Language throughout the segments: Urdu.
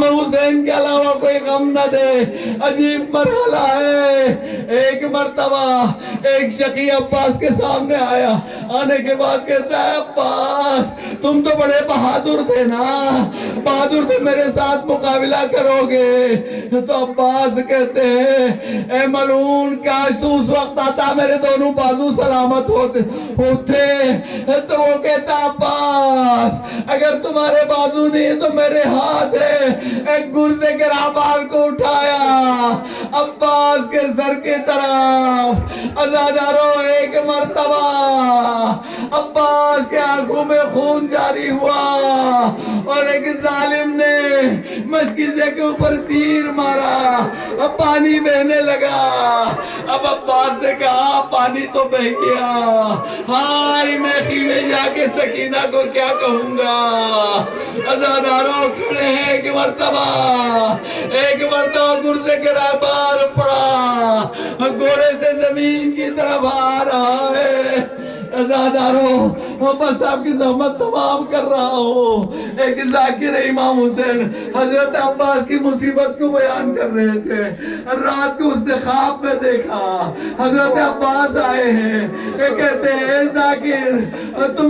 حسین کے علاوہ کوئی غم نہ دے. عجیب مرحلہ ہے. ایک مرتبہ ایک شقی عباس کے سامنے آیا. آنے کے بعد کہتا ہے عباس تم تو بڑے بہادر تھے نا, بہادر تھے, میرے ساتھ مقابلہ کرو گے؟ تو عباس کہتے ہیں اے ملعون کاش تو اس وقت آتا میرے دونوں بازو سلامت ہوتے. تو وہ کہتا عباس اگر تمہارے بازو نہیں تو میرے ہاتھ ہے. ایک گرزے کے راہبار کو اٹھایا عباس کے سر کی طرف. عزادارو ایک مرتبہ عباس کے آنکھوں میں خون جاری ہوا اور ایک ظالم نے مشکیزے کے اوپر تیر مارا. اب پانی بہنے لگا. اب عباس نے کہا پانی تو بہ گیا, ہائے میں خیمے جا کے سکینہ کو کیا کہوں گا. عزاداروں کھڑے ہیں. ایک مرتبہ گرزے کے راہبار پڑا, گھوڑے سے زمین کی طرف آ رہا ہے. عزاداروں بس آپ کی زحمت تمام کر رہا ہوں. ایک ذاکر امام حسین حضرت عباس کی مصیبت کو بیان کر رہے تھے. رات کو اس نے خواب میں دیکھا حضرت عباس آئے ہیں. کہتے ہیں ذاکر تم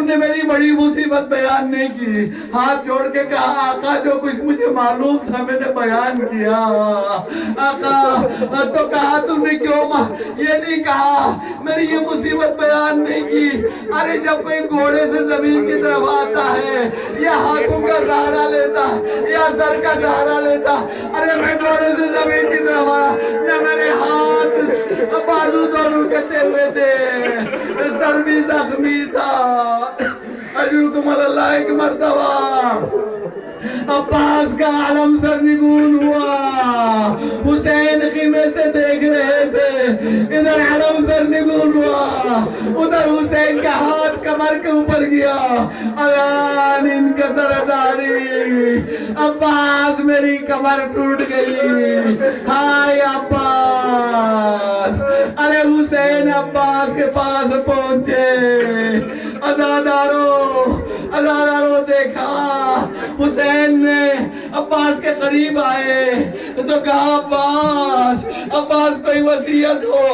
نے میری بڑی مصیبت بیان نہیں کی. ہاتھ جوڑ کے کہا آقا جو کچھ مجھے معلوم تھا میں نے بیان کیا. آقا تو کہا تم نے کیوں یہ نہیں کہا میری یہ مصیبت بیان نہیں کی. ارے جب کوئی گھوڑے سے زمین کی طرف آتا ہے یا ہاتھوں کا سہارا لیتا یا سر کا سہارا لیتا, ارے میں گھوڑے سے زمین کی طرف آیا نہ میرے ہاتھ بازو دونوں کٹے ہوئے تھے, سر بھی زخمی تھا. اجرکم اللہ. ایک مرتبہ عباس کا عالم سرنگون ہوا. حسین خیمے سے دیکھ رہے تھے, ادھر عالم سرنگون ہوا, ادھر حسین کا ہاتھ کمر کے اوپر گیا. الان انکسر ازاری, عباس میری کمر ٹوٹ گئی. ہائے عباس. ارے حسین عباس کے پاس پہنچے. عزاداروں دیکھا حسین نے عباس کے قریب آئے تو کہا عباس کوئی وصیت ہو؟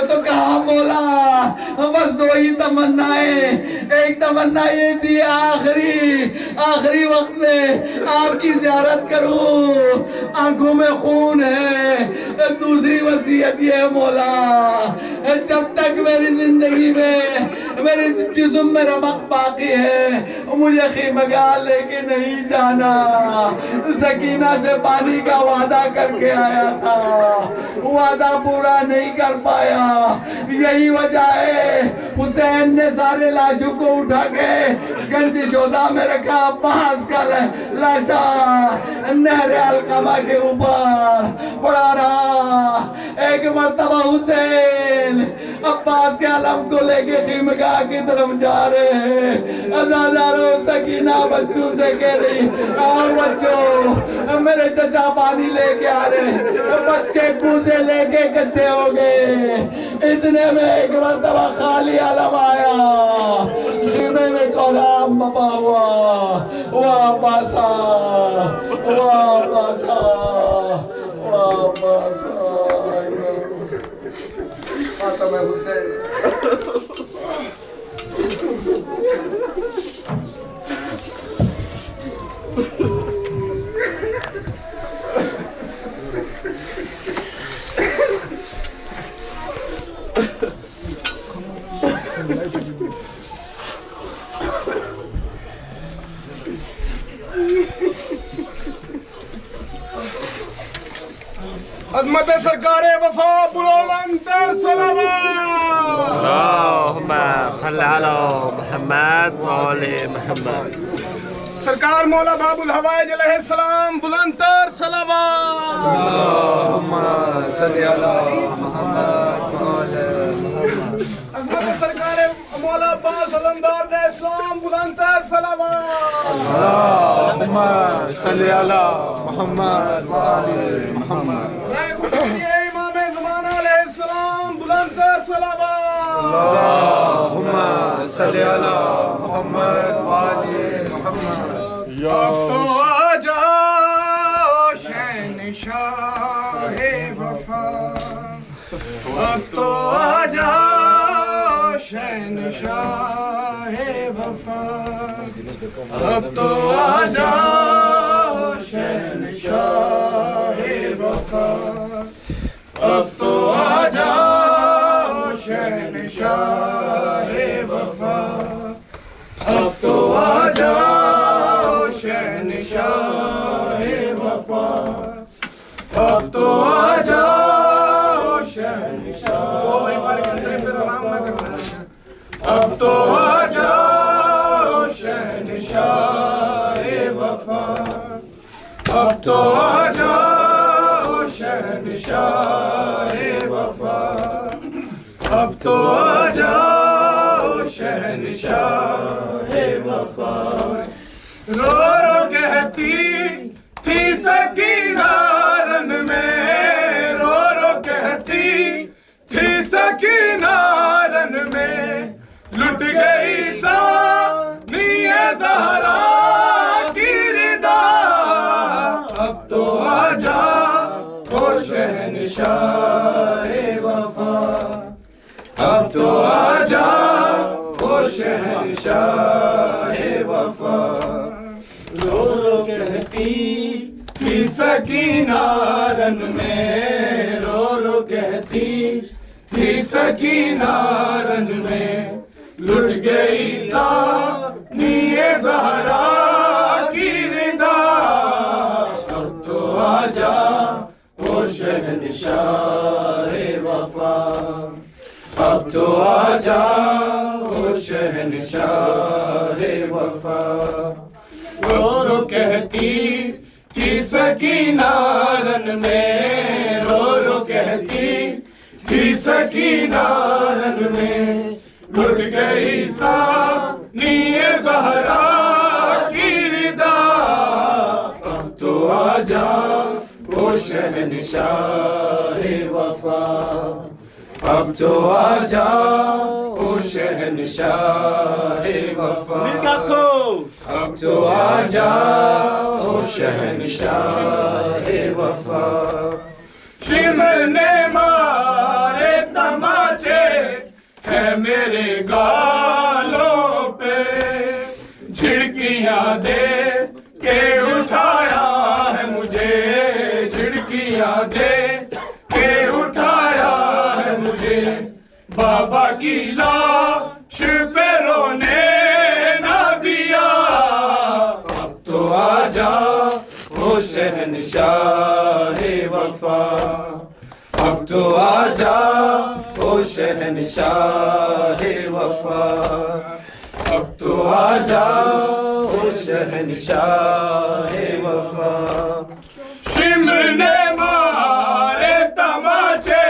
تو کہا مولا بس دو ہی تمنائیں. ایک تمنا یہ تھی آخری وقت میں آپ کی زیارت کروں, آنکھوں میں خون ہے. دوسری وصیت یہ ہے مولا جب تک میری زندگی میں میرے جسم میں رمق باقی ہے مجھے خیمگاہ لے کے نہیں جانا. سکینہ سے پانی کا وعدہ کر کے آیا تھا, وعدہ پورا نہیں کر پایا. یہی وجہ ہے حسین نے سارے لاشوں کو اٹھا کے گردش ہودا میں رکھا. عباس کا لاشا نہر علقمہ کے اوپر پڑا رہا. ایک مرتبہ حسین عباس کے علم کو لے کے خیمگاہ کی طرف جا رہے ہیں. عزاداروں سکینہ بچوں سے کہہ رہی آؤ بچوں میرے چچا پانی لے کے آ رہے ہیں. بچے کوزے لے کے اکٹھے ہو گئے. اتنے میں ایک مرتبہ خالی علم آیا, خیمے میں کولام بپا ہوا. واپاسا فاطمہ حسین. عظمت سرکار وفا بلندتر صلوات. اللہم صلی علی محمد و آل محمد. سرکار مولا باب الحوائج علیہ السلام بلندتر صلوات. اللہم صلی علی محمد و آل محمد. عظمت سرکار مولا عباس علمدار علیہ السلام بلندتر صلوات. اللہم صلی علی محمد و آل محمد. امام زمانہ علیہ السلام بلندتر صلوات. اللہم صلی علی محمد و آل محمد. اب تو اب تو آ جاؤ شہنشاہ وفا اب تو آ جاؤ شہنشاہ وفا اب تو آ جاؤ شہنشاہ وفا اب تو آ جاؤ شہنشاہ وفا اب تو آ جاؤ شہنشاہ اب تو آ جاؤ شہنشاہ وفا اب تو آ جاؤ شہنشاہ وفا اب تو آ جاؤ شہنشاہ وفا رو رو کہتی تھی سکینہ رن میں رو رو کہتی تھی سکینہ رن میں لٹ گئی ثانی زہرا کی ردا اب تو آ جا او شہنشاہ وفا اب تو آ جا او شہنشاہ وفا رو رو کہتی تھی سکینہ رن میں رو رو کہتی تھی سکینہ رن میں لٹ گئی ثانی زہرا کی ردا اب تو آ جا او شہنشاہ وفا اب تو آ جا او شہنشاہ وفا رو رو کہتی تھی سکینہ رن میں رو رو کہتی تھی سکینہ رن میں لٹ گئی ثانی زہرا کی ردا اب تو آ جا او شہنشاہ وفا اب تو آ جا او شہنشاہ وفا اب تو آ جا او شہنشاہ وفا شمر نے مارے تماچے ہے میرے گالوں پہ جھڑکیاں دے کے اٹھایا ہے مجھے جھڑکیاں دے کے اٹھایا ہے مجھے بابا کی لاش پہ رونے نہ دیا اب تو آ جا او شہنشاہ وفا اب تو آ جا او شہنشاہ وفا اب تو آ جا او شہنشاہ وفا شمر نے مارے تماچے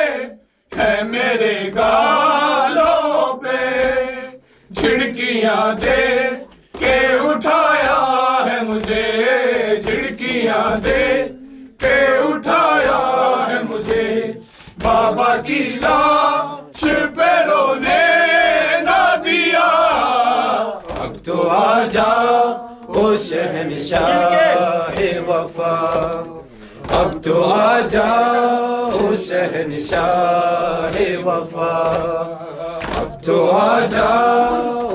ہے میرے گالوں پہ جھڑکیاں دے کے اٹھایا ہے مجھے جھڑکیاں دے کے اٹھایا ہے مجھے بابا کی لاش پہ رونے نہ دیا اب تو آ جا او شہنشاہ وفا اب تو آ جا او شہنشاہ وفا اب تو آ جا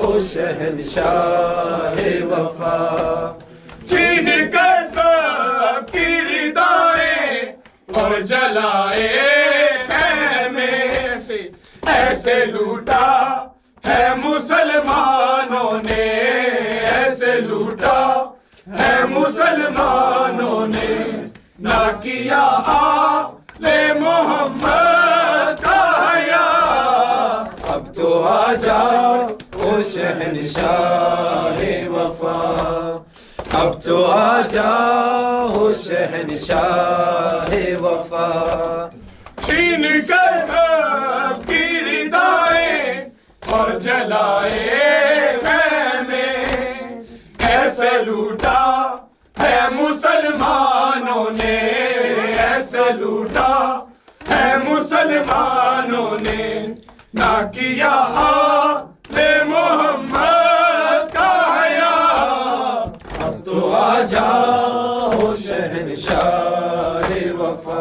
او شہنشاہ وفا چھین کر سب کی ردائیں اور جلائے خیمے سے ایسے لوٹا ہے مسلمانوں نے ایسے لوٹا ہے مسلمانوں نے نہ کیا آل محمد کا حیا اب تو آ جا او شہنشاہ وفا اب تو آ جا او شہنشاہ وفا چھین کر سب کی ردائیں اور جلائے خیمے ایسے لوٹا ہے مسلمانوں نے ایسے لوٹا ہے مسلمانوں نے نہ کیا آل محمد کا حیا اب تو آ جاؤ شہنشاہ وفا